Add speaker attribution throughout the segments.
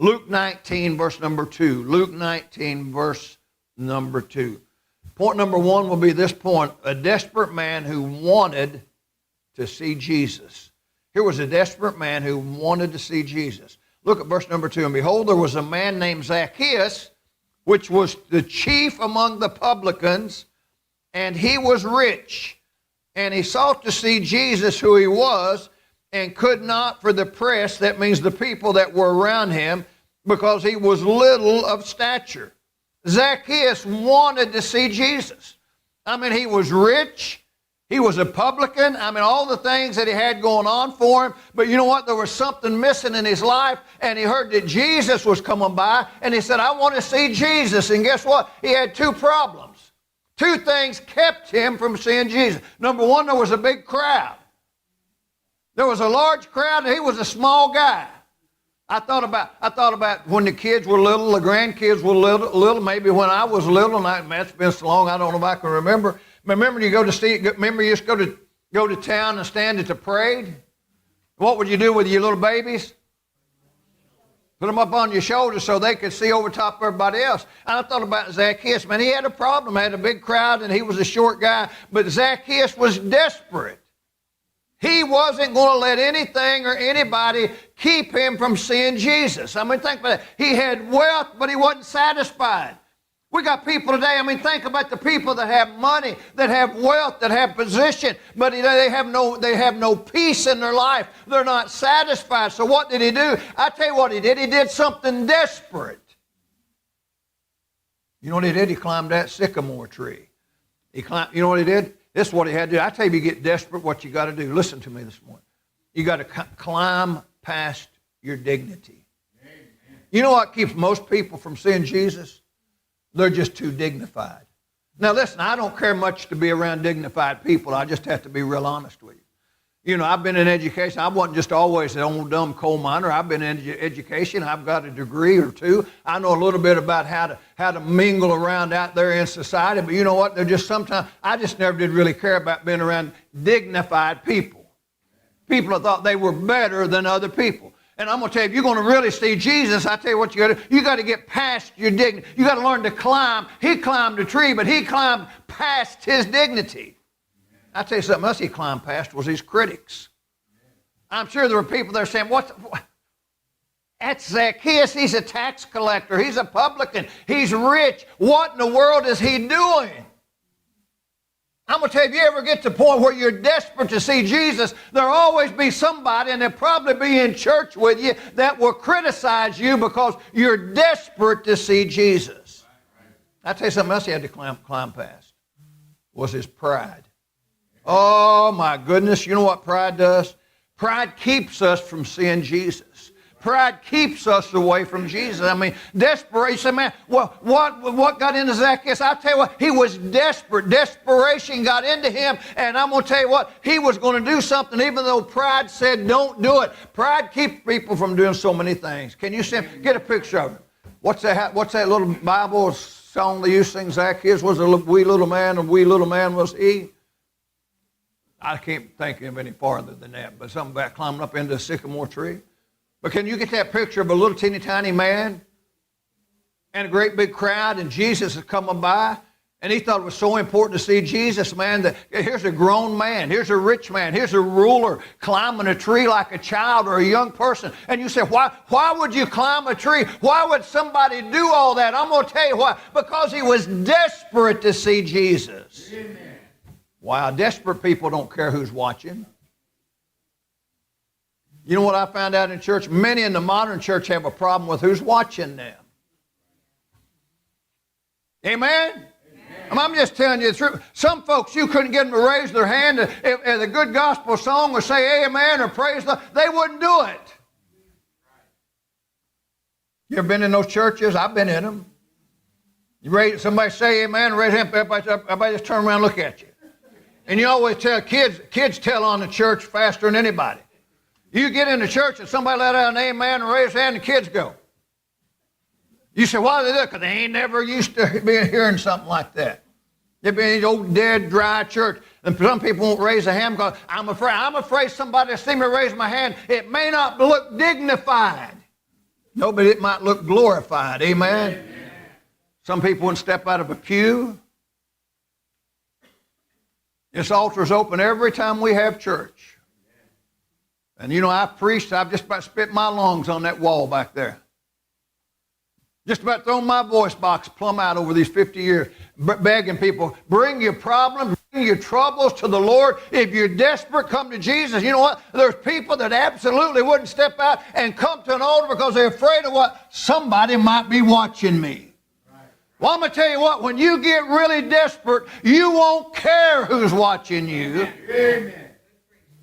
Speaker 1: Luke 19, verse number 2. Luke 19, verse number 2. Point number 1 will be this point. A desperate man who wanted to see Jesus. Here was a desperate man who wanted to see Jesus. Look at verse number 2. And behold, there was a man named Zacchaeus, which was the chief among the publicans, and he was rich. And he sought to see Jesus, who he was, and could not for the press, that means the people that were around him, because he was little of stature. Zacchaeus wanted to see Jesus. I mean, he was rich. He was a publican. I mean, all the things that he had going on for him. But you know what? There was something missing in his life, and he heard that Jesus was coming by, and he said, I want to see Jesus. And guess what? He had two problems. Two things kept him from seeing Jesus. Number one, there was a big crowd. There was a large crowd, and he was a small guy. I thought about when the kids were little, the grandkids were little, maybe when I was little, and that's been so long, I don't know if I can remember. Remember you used to go to town and stand at the parade? What would you do with your little babies? Put them up on your shoulders so they could see over top of everybody else. And I thought about Zacchaeus. Man, he had a problem. He had a big crowd, and he was a short guy. But Zacchaeus was desperate. He wasn't going to let anything or anybody keep him from seeing Jesus. I mean, think about it. He had wealth, but he wasn't satisfied. We got people today, I mean, think about the people that have money, that have wealth, that have position, but they have no peace in their life. They're not satisfied. So what did he do? I tell you what he did. He did something desperate. You know what he did? He climbed that sycamore tree. You know what he did? This is what he had to do. I tell you, if you get desperate, what you got to do. Listen to me this morning. You got to climb past your dignity. Amen. You know what keeps most people from seeing Jesus? They're just too dignified. Now listen, I don't care much to be around dignified people. I just have to be real honest with you. You know, I've been in education. I wasn't just always an old dumb coal miner. I've been in education. I've got a degree or two. I know a little bit about how to mingle around out there in society. But you know what? They're just sometimes, I just never did really care about being around dignified people. People that thought they were better than other people. And I'm going to tell you, if you're going to really see Jesus, I tell you what you got to do. You got to get past your dignity. You got to learn to climb. He climbed a tree, but he climbed past his dignity. I'll tell you something else he climbed past was his critics. I'm sure there were people there saying, what? That's Zacchaeus. He's a tax collector. He's a publican. He's rich. What in the world is he doing? I'm going to tell you, if you ever get to the point where you're desperate to see Jesus, there'll always be somebody, and they'll probably be in church with you, that will criticize you because you're desperate to see Jesus. I'll tell you something else he had to climb past was his pride. Oh, my goodness. You know what pride does? Pride keeps us from seeing Jesus. Pride keeps us away from Jesus. I mean, desperation, man. Well, what got into Zacchaeus? I'll tell you what, he was desperate. Desperation got into him, and I'm going to tell you what, he was going to do something even though pride said don't do it. Pride keeps people from doing so many things. Can you get a picture of it? What's that little Bible song they used to sing? Zacchaeus was a wee little man, and wee little man was he. I can't think of any farther than that, but something about climbing up into a sycamore tree. But can you get that picture of a little teeny tiny man and a great big crowd, and Jesus is coming by, and he thought it was so important to see Jesus, man, that here's a grown man, here's a rich man, here's a ruler climbing a tree like a child or a young person. And you say, why would you climb a tree? Why would somebody do all that? I'm going to tell you why. Because he was desperate to see Jesus. Amen. Wow, desperate people don't care who's watching. You know what I found out in church? Many in the modern church have a problem with who's watching them. Amen? I'm just telling you the truth. Some folks, you couldn't get them to raise their hand if a good gospel song or say amen or praise the Lord. They wouldn't do it. You ever been in those churches? I've been in them. Somebody say amen, raise hand, everybody just turn around and look at you. And you always tell kids tell on the church faster than anybody. You get in the church and somebody let out an amen and raise their hand and the kids go. You say, why do they do it? Because they ain't never used to be hearing something like that. They've been in an old, dead, dry church. And some people won't raise a hand because I'm afraid somebody will see me raise my hand. It may not look dignified. No, but it might look glorified. Amen. Some people wouldn't step out of a pew. This altar is open every time we have church. And you know, I've preached, I've just about spit my lungs on that wall back there. Just about thrown my voice box plumb out over these 50 years, begging people, bring your problems, bring your troubles to the Lord. If you're desperate, come to Jesus. You know what? There's people that absolutely wouldn't step out and come to an altar because they're afraid of what? Somebody might be watching me. Well, I'm going to tell you what, when you get really desperate, you won't care who's watching you. Amen.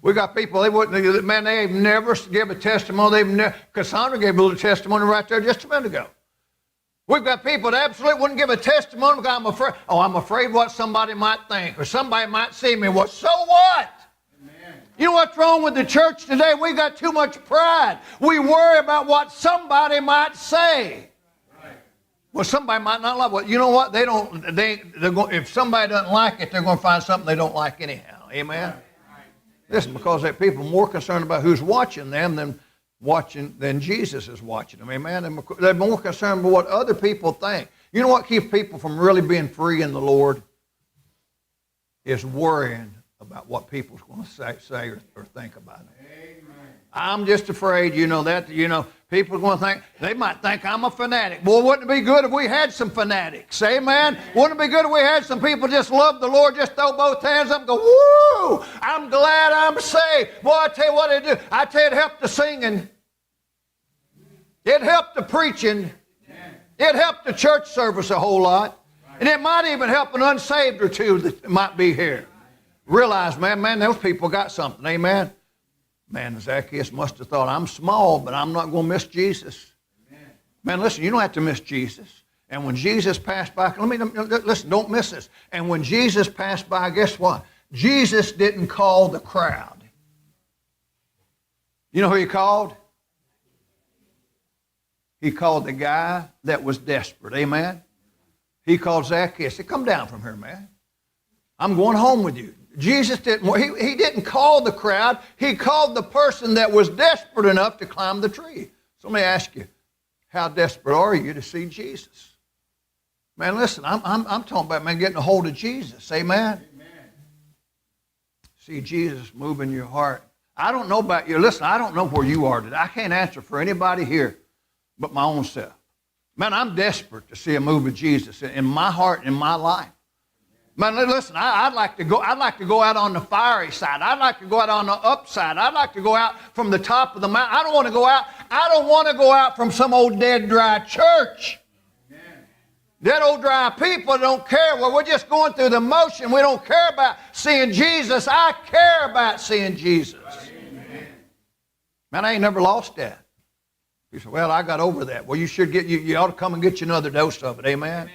Speaker 1: We got people, they've never give a testimony. Cassandra gave a little testimony right there just a minute ago. We've got people that absolutely wouldn't give a testimony because I'm afraid what somebody might think or somebody might see me. Well, so what? Amen. You know what's wrong with the church today? We got too much pride. We worry about what somebody might say. Right. Well, somebody might not like it. You know what? If somebody doesn't like it, they're going to find something they don't like anyhow. Amen? Right. Listen, because that people are more concerned about who's watching them than Jesus is watching them. Amen? And they're more concerned with what other people think. You know what keeps people from really being free in the Lord? Is worrying about what people's going to say or think about it. Amen. I'm just afraid, people are going to think, they might think I'm a fanatic. Boy, wouldn't it be good if we had some fanatics? Amen? Wouldn't it be good if we had some people just love the Lord, just throw both hands up and go, woo! I'm glad I'm saved. Boy, I tell you what it do. I tell you, it helped the singing. It helped the preaching. It helped the church service a whole lot. And it might even help an unsaved or two that might be here. Realize, man, those people got something. Amen? Man, Zacchaeus must have thought, I'm small, but I'm not going to miss Jesus. Amen. Man, listen, you don't have to miss Jesus. And when Jesus passed by, listen, don't miss this. And when Jesus passed by, guess what? Jesus didn't call the crowd. You know who he called? He called the guy that was desperate. Amen? He called Zacchaeus. He said, come down from here, man. I'm going home with you. Jesus he didn't call the crowd. He called the person that was desperate enough to climb the tree. So let me ask you, how desperate are you to see Jesus? Man, listen, I'm talking about, man, getting a hold of Jesus. Amen? Amen. See Jesus move in your heart. I don't know about you. Listen, I don't know where you are today. I can't answer for anybody here but my own self. Man, I'm desperate to see a move of Jesus in my heart and in my life. Man, listen, I'd like to go out on the fiery side. I'd like to go out on the upside. I'd like to go out from the top of the mountain. I don't want to go out from some old dead, dry church. Amen. Dead, old, dry people don't care. Well, we're just going through the motion. We don't care about seeing Jesus. I care about seeing Jesus. Amen. Man, I ain't never lost that. You say, well, I got over that. Well, you ought to come and get you another dose of it. Amen. Amen.